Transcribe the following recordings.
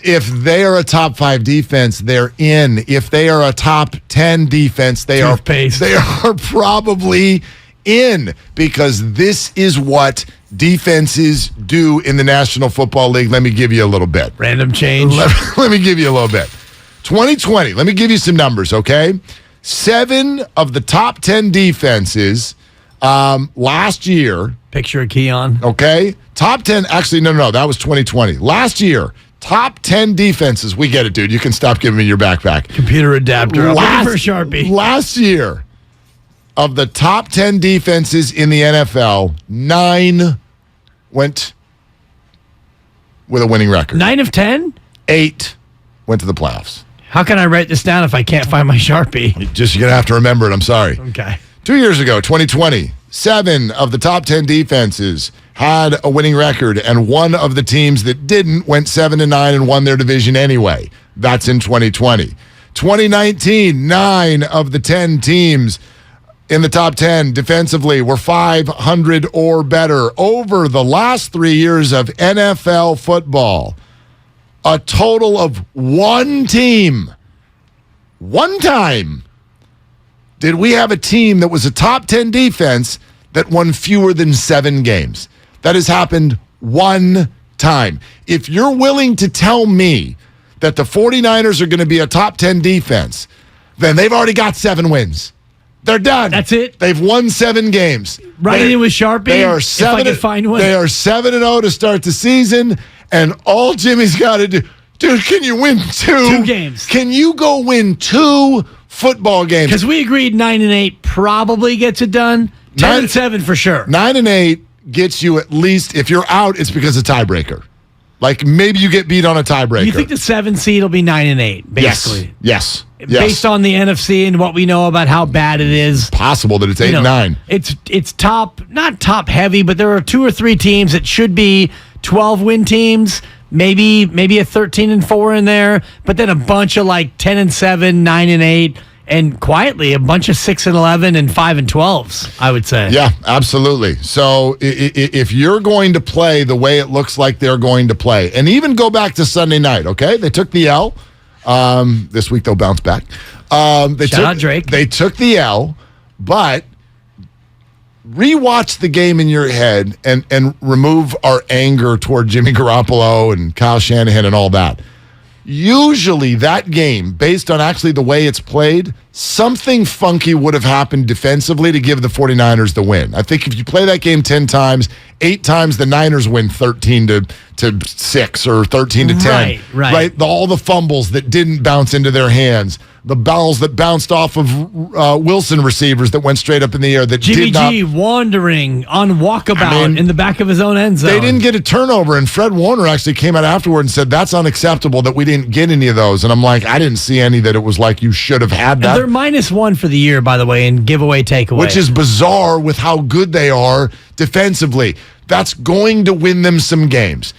If they are a top 5 defense, they're in. If they are a top 10 defense, they are probably in, because this is what defenses do in the National Football League. Let me give you a little bit. Random change. Let me give you a little bit. 2020, let me give you some numbers, okay? 7 of the top 10 defenses last year. Picture of Keon. Okay? Top 10, actually, no, that was 2020. Last year, top 10 defenses. We get it, dude. You can stop giving me your backpack. Computer adapter. I'm for Sharpie. Last year, of the top 10 defenses in the NFL, 9 went with a winning record. 9 of 10? 8 went to the playoffs. How can I write this down if I can't find my Sharpie? You're going to have to remember it. I'm sorry. Okay. 2 years ago, 2020, 7 of the top 10 defenses had a winning record, and one of the teams that didn't went 7-9 and won their division anyway. That's in 2020. 2019, 9 of the 10 teams in the top 10 defensively were 500 or better. Over the last 3 years of NFL football, a total of one team, one time, did we have a team that was a top 10 defense that won fewer than 7 games. That has happened one time. If you're willing to tell me that the 49ers are going to be a top 10 defense, then they've already got 7 wins. They're done. That's it. They've won 7 games. Right in with Sharpie. They are 7. If I can find one. They are 7-0 to start the season, and all Jimmy's got to do, dude, can you win 2 games? Can you go win 2 football games? Because we agreed 9-8 probably gets it done. 10-7 for sure. 9-8 gets you at least, if you're out, it's because of tiebreaker. Like maybe you get beat on a tiebreaker. You think the 7 seed will be 9-8, basically? Yes. Based on the NFC and what we know about how bad it is. Possible that it's 8-9. It's top, not top heavy, but there are 2 or 3 teams that should be 12-win teams. Maybe a 13-4 in there, but then a bunch of like 10-7, 9-8. And quietly, a bunch of 6-11 and 5-12s, I would say. Yeah, absolutely. So if you're going to play the way it looks like they're going to play, and even go back to Sunday night, okay? They took the L. This week they'll bounce back. Shout out Drake. They took the L, but rewatch the game in your head and remove our anger toward Jimmy Garoppolo and Kyle Shanahan and all that. Usually that game, based on actually the way it's played, something funky would have happened defensively to give the 49ers the win. I think if you play that game 10 times, 8 times the Niners win 13-6 or 13-10. Right. All the fumbles that didn't bounce into their hands. The balls that bounced off of Wilson receivers that went straight up in the air. That Jimmy G wandering on walkabout in the back of his own end zone. They didn't get a turnover, and Fred Warner actually came out afterward and said, that's unacceptable that we didn't get any of those. And I'm like, I didn't see any that it was like you should have had that. And they're -1 for the year, by the way, in giveaway takeaway. Which is bizarre with how good they are defensively. That's going to win them some games.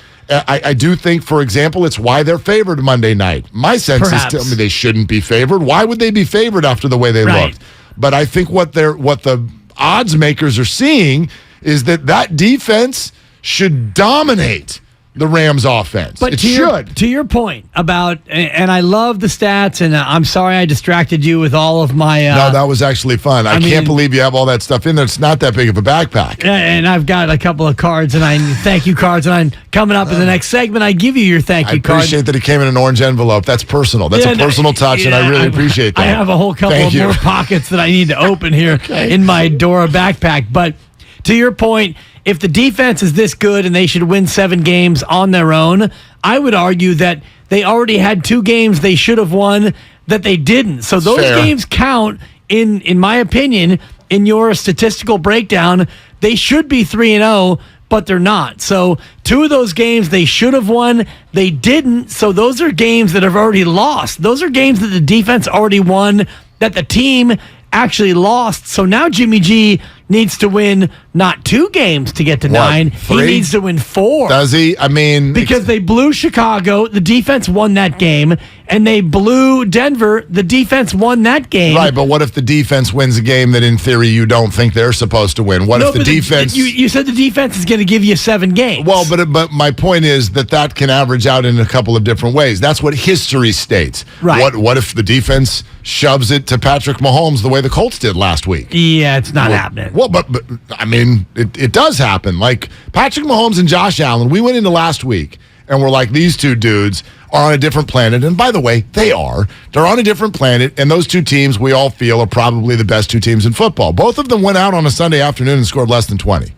I do think, for example, it's why they're favored Monday night. My sense is telling me they shouldn't be favored. Why would they be favored after the way they looked? But I think what the odds makers are seeing is that defense should dominate the Rams offense. But to your point about, and I love the stats, and I'm sorry I distracted you with all of my... no, that was actually fun. I can't believe you have all that stuff in there. It's not that big of a backpack. And I've got a couple of cards, and thank you cards, and I'm coming up in the next segment. I give you your thank you card. I appreciate that it came in an orange envelope. That's personal. That's a personal touch, and I really appreciate that. I have a whole couple of more pockets that I need to open here in my Dora backpack. But to your point, if the defense is this good and they should win 7 games on their own, I would argue that they already had 2 games they should have won that they didn't. So those games count, in my opinion, in your statistical breakdown. They should be 3-0, but they're not. So 2 of those games they should have won, they didn't. So those are games that have already lost. Those are games that the defense already won, that the team actually lost. So now Jimmy G needs to win not 2 games to get to 9. 3? He needs to win 4. Does he? I mean, because they blew Chicago, the defense won that game, and they blew Denver, the defense won that game. Right, but what if the defense wins a game that in theory you don't think they're supposed to win? What if the defense... You said the defense is going to give you 7 games. Well, but my point is that can average out in a couple of different ways. That's what history states. Right. What if the defense shoves it to Patrick Mahomes the way the Colts did last week? Yeah, it's not happening. Well, but I mean, it does happen. Like Patrick Mahomes and Josh Allen, we went into last week and we're like, these two dudes are on a different planet. And by the way, they are. They're on a different planet. And those two teams, we all feel, are probably the best 2 teams in football. Both of them went out on a Sunday afternoon and scored less than 20.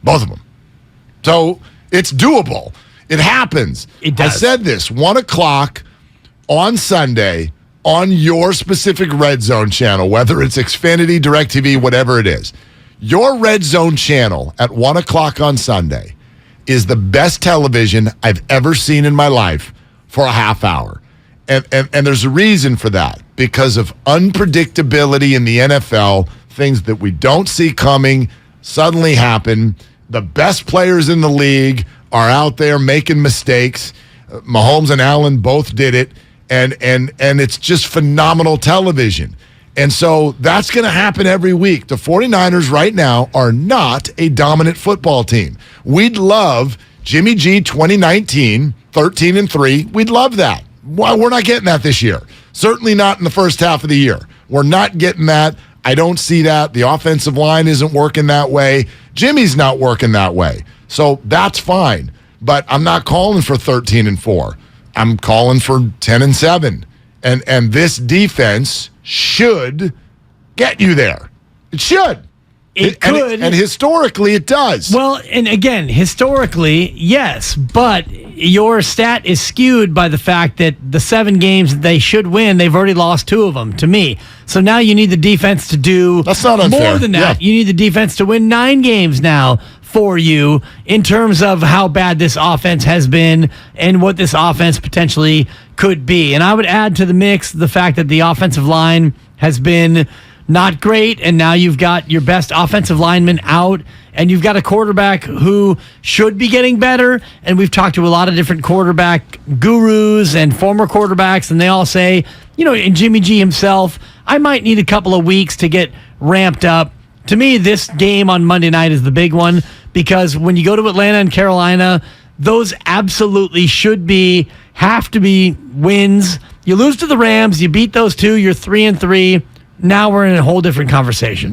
Both of them. So it's doable. It happens. It does. I said this, 1 o'clock on Sunday on your specific Red Zone channel, whether it's Xfinity, DirecTV, whatever it is. Your Red Zone channel at 1 o'clock on Sunday is the best television I've ever seen in my life for a half hour. And there's a reason for that, because of unpredictability in the NFL, things that we don't see coming suddenly happen. The best players in the league are out there making mistakes. Mahomes and Allen both did it, and it's just phenomenal television. And so that's going to happen every week. The 49ers right now are not a dominant football team. We'd love Jimmy G 2019, 13-3. We'd love that. Well, we're not getting that this year. Certainly not in the first half of the year. We're not getting that. I don't see that. The offensive line isn't working that way. Jimmy's not working that way. So that's fine. But I'm not calling for 13-4. I'm calling for 10-7. And this defense should get you there. It should. It could. And historically, it does. Well, and again, historically, yes, but your stat is skewed by the fact that the 7 games that they should win, they've already lost 2 of them, to me. So now you need the defense to do That's not unfair. more than that. Yeah. You need the defense to win 9 games now for you in terms of how bad this offense has been and what this offense potentially could be. And I would add to the mix the fact that the offensive line has been not great, and now you've got your best offensive lineman out, and you've got a quarterback who should be getting better. And we've talked to a lot of different quarterback gurus and former quarterbacks, and they all say, and Jimmy G himself, I might need a couple of weeks to get ramped up. To me, this game on Monday night is the big one, because when you go to Atlanta and Carolina, those absolutely have to be wins. You lose to the Rams, you beat those 2, you're 3-3. Now we're in a whole different conversation.